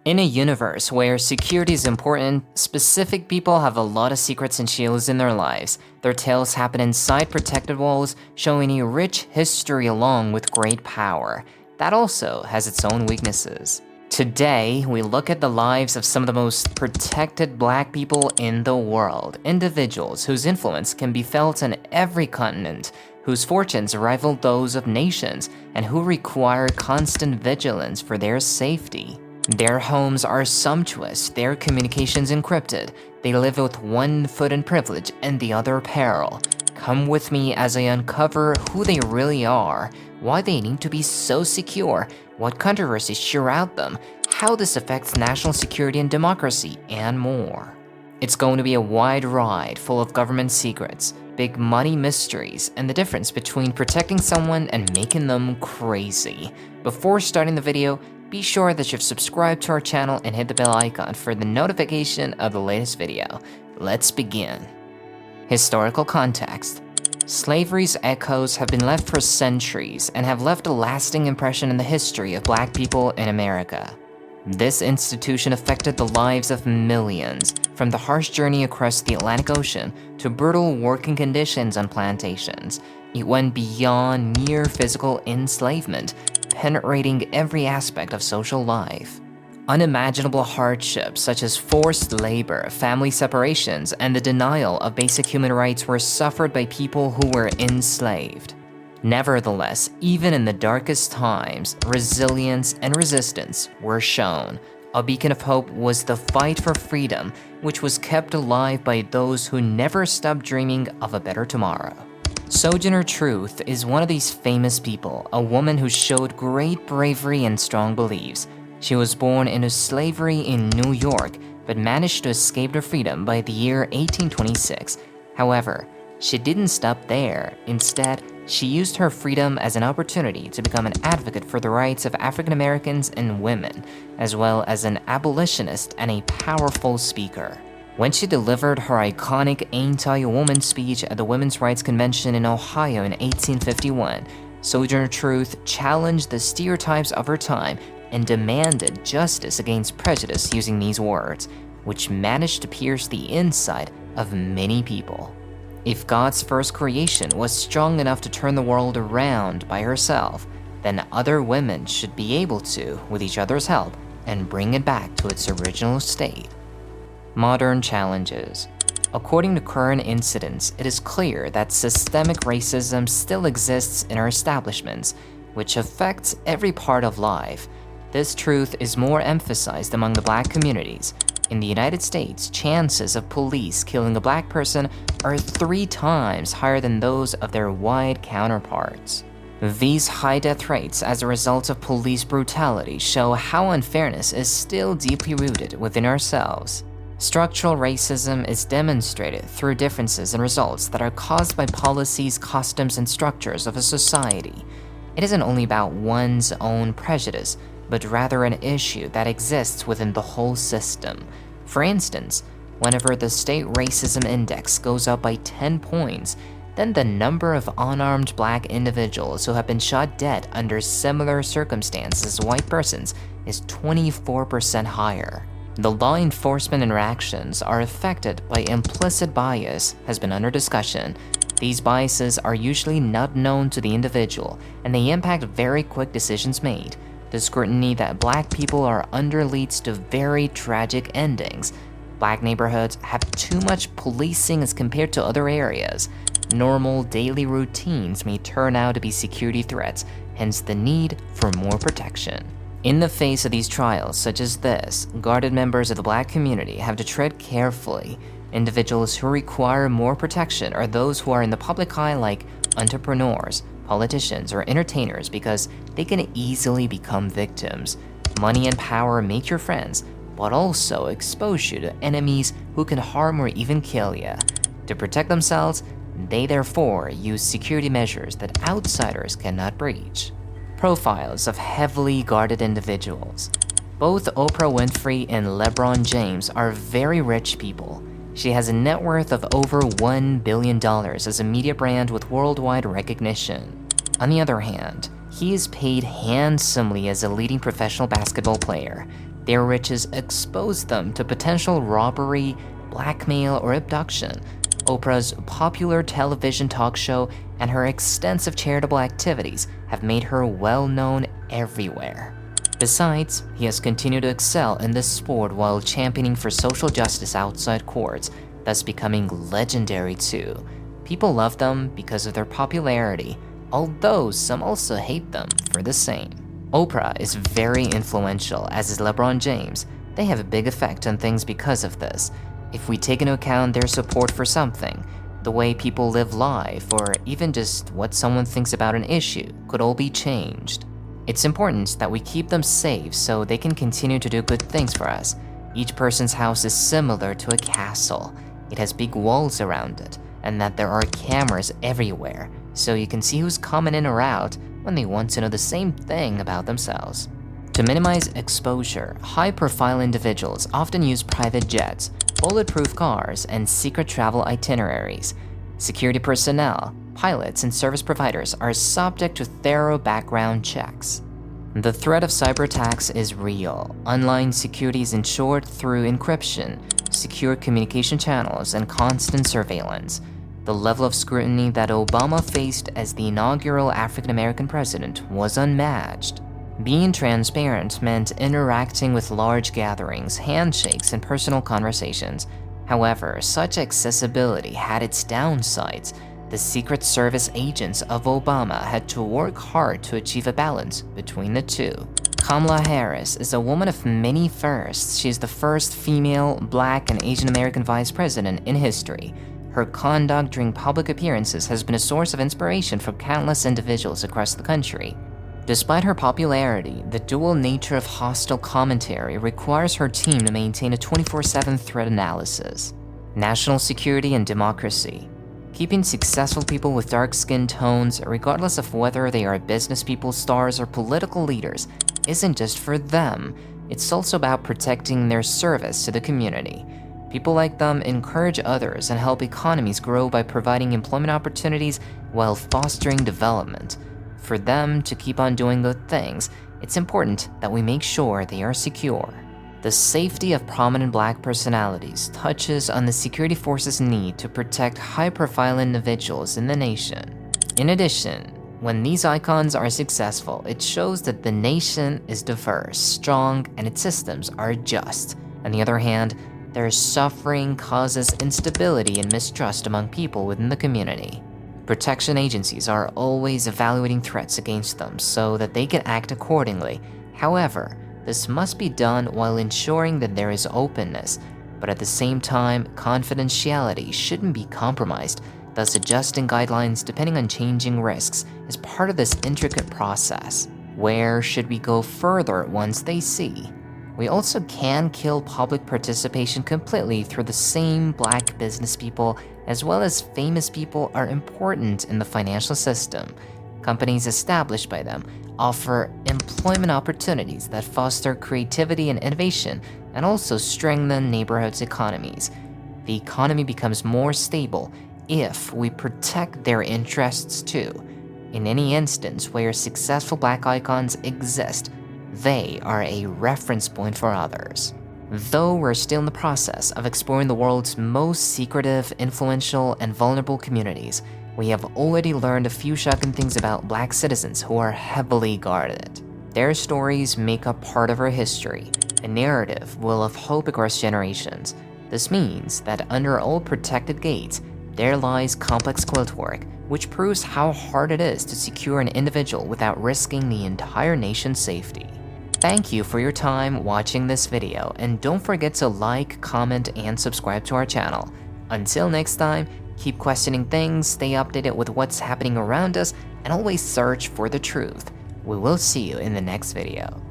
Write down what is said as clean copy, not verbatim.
In a universe where security is important, specific people have a lot of secrets and shields in their lives. Their tales happen inside protected walls, showing a rich history along with great power. That also has its own weaknesses. Today, we look at the lives of some of the most protected Black people in the world, individuals whose influence can be felt on every continent, whose fortunes rival those of nations, and who require constant vigilance for their safety. Their homes are sumptuous, their communications encrypted. They live with one foot in privilege and the other peril. Come with me as I uncover who they really are, why they need to be so secure, what controversies surround them, how this affects national security and democracy, and more. It's going to be a wide ride full of government secrets, big money mysteries, and the difference between protecting someone and making them crazy. Before starting the video, be sure that you've subscribed to our channel and hit the bell icon for the notification of the latest video. Let's begin. Historical context. Slavery's echoes have been left for centuries and have left a lasting impression in the history of Black people in America. This institution affected the lives of millions, from the harsh journey across the Atlantic Ocean to brutal working conditions on plantations. It went beyond mere physical enslavement, penetrating every aspect of social life. Unimaginable hardships such as forced labor, family separations, and the denial of basic human rights were suffered by people who were enslaved. Nevertheless, even in the darkest times, resilience and resistance were shown. A beacon of hope was the fight for freedom, which was kept alive by those who never stopped dreaming of a better tomorrow. Sojourner Truth is one of these famous people, a woman who showed great bravery and strong beliefs. She was born into slavery in New York, but managed to escape to freedom by the year 1826. However, she didn't stop there. Instead, she used her freedom as an opportunity to become an advocate for the rights of African Americans and women, as well as an abolitionist and a powerful speaker. When she delivered her iconic anti-woman speech at the Women's Rights Convention in Ohio in 1851, Sojourner Truth challenged the stereotypes of her time and demanded justice against prejudice using these words, which managed to pierce the inside of many people. If God's first creation was strong enough to turn the world around by herself, then other women should be able to, with each other's help, and bring it back to its original state. Modern challenges. According to current incidents, it is clear that systemic racism still exists in our establishments, which affects every part of life. This truth is more emphasized among the Black communities. In the United States, chances of police killing a Black person are 3 times higher than those of their white counterparts. These high death rates as a result of police brutality show how unfairness is still deeply rooted within ourselves. Structural racism is demonstrated through differences in results that are caused by policies, customs, and structures of a society. It isn't only about one's own prejudice, but rather an issue that exists within the whole system. For instance, whenever the state racism index goes up by 10 points, then the number of unarmed Black individuals who have been shot dead under similar circumstances as white persons is 24% higher. The law enforcement interactions are affected by implicit bias has been under discussion. These biases are usually not known to the individual, and they impact very quick decisions made. The scrutiny that Black people are under leads to very tragic endings. Black neighborhoods have too much policing as compared to other areas. Normal daily routines may turn out to be security threats, hence the need for more protection. In the face of these trials such as this, guarded members of the Black community have to tread carefully. Individuals who require more protection are those who are in the public eye, like entrepreneurs, politicians, or entertainers, because they can easily become victims. Money and power make your friends, but also expose you to enemies who can harm or even kill you. To protect themselves, they therefore use security measures that outsiders cannot breach. Profiles of heavily guarded individuals. Both Oprah Winfrey and LeBron James are very rich people. She has a net worth of over $1 billion as a media brand with worldwide recognition. On the other hand, he is paid handsomely as a leading professional basketball player. Their riches exposed them to potential robbery, blackmail, or abduction. Oprah's popular television talk show and her extensive charitable activities have made her well known everywhere. Besides, he has continued to excel in this sport while championing for social justice outside courts, thus becoming legendary too. People love them because of their popularity, although some also hate them for the same. Oprah is very influential, as is LeBron James. They have a big effect on things because of this. If we take into account their support for something, the way people live life, or even just what someone thinks about an issue could all be changed. It's important that we keep them safe so they can continue to do good things for us. Each person's house is similar to a castle. It has big walls around it, and that there are cameras everywhere, so you can see who's coming in or out when they want to know the same thing about themselves. To minimize exposure, high-profile individuals often use private jets, bulletproof cars, and secret travel itineraries. Security personnel, pilots, and service providers are subject to thorough background checks. The threat of cyber attacks is real. Online security is ensured through encryption, secure communication channels, and constant surveillance. The level of scrutiny that Obama faced as the inaugural African-American president was unmatched. Being transparent meant interacting with large gatherings, handshakes, and personal conversations. However, such accessibility had its downsides. The Secret Service agents of Obama had to work hard to achieve a balance between the two. Kamala Harris is a woman of many firsts. She is the first female, Black, and Asian American vice president in history. Her conduct during public appearances has been a source of inspiration for countless individuals across the country. Despite her popularity, the dual nature of hostile commentary requires her team to maintain a 24/7 threat analysis. National security and democracy. Keeping successful people with dark skin tones, regardless of whether they are business people, stars, or political leaders, isn't just for them. It's also about protecting their service to the community. People like them encourage others and help economies grow by providing employment opportunities while fostering development. For them to keep on doing good things, it's important that we make sure they are secure. The safety of prominent Black personalities touches on the security forces' need to protect high-profile individuals in the nation. In addition, when these icons are successful, it shows that the nation is diverse, strong, and its systems are just. On the other hand, their suffering causes instability and mistrust among people within the community. Protection agencies are always evaluating threats against them so that they can act accordingly. However, this must be done while ensuring that there is openness, but at the same time, confidentiality shouldn't be compromised, thus adjusting guidelines depending on changing risks is part of this intricate process. Where should we go further once they see? We also can kill public participation completely through the same Black business people as well as famous people are important in the financial system. Companies established by them offer employment opportunities that foster creativity and innovation and also strengthen neighborhoods' economies. The economy becomes more stable if we protect their interests too. In any instance where successful Black icons exist, they are a reference point for others. Though we're still in the process of exploring the world's most secretive, influential, and vulnerable communities, we have already learned a few shocking things about Black citizens who are heavily guarded. Their stories make up part of our history, a narrative full of hope across generations. This means that under all protected gates, there lies complex quilt work, which proves how hard it is to secure an individual without risking the entire nation's safety. Thank you for your time watching this video, and don't forget to like, comment, and subscribe to our channel. Until next time, keep questioning things, stay updated with what's happening around us, and always search for the truth. We will see you in the next video.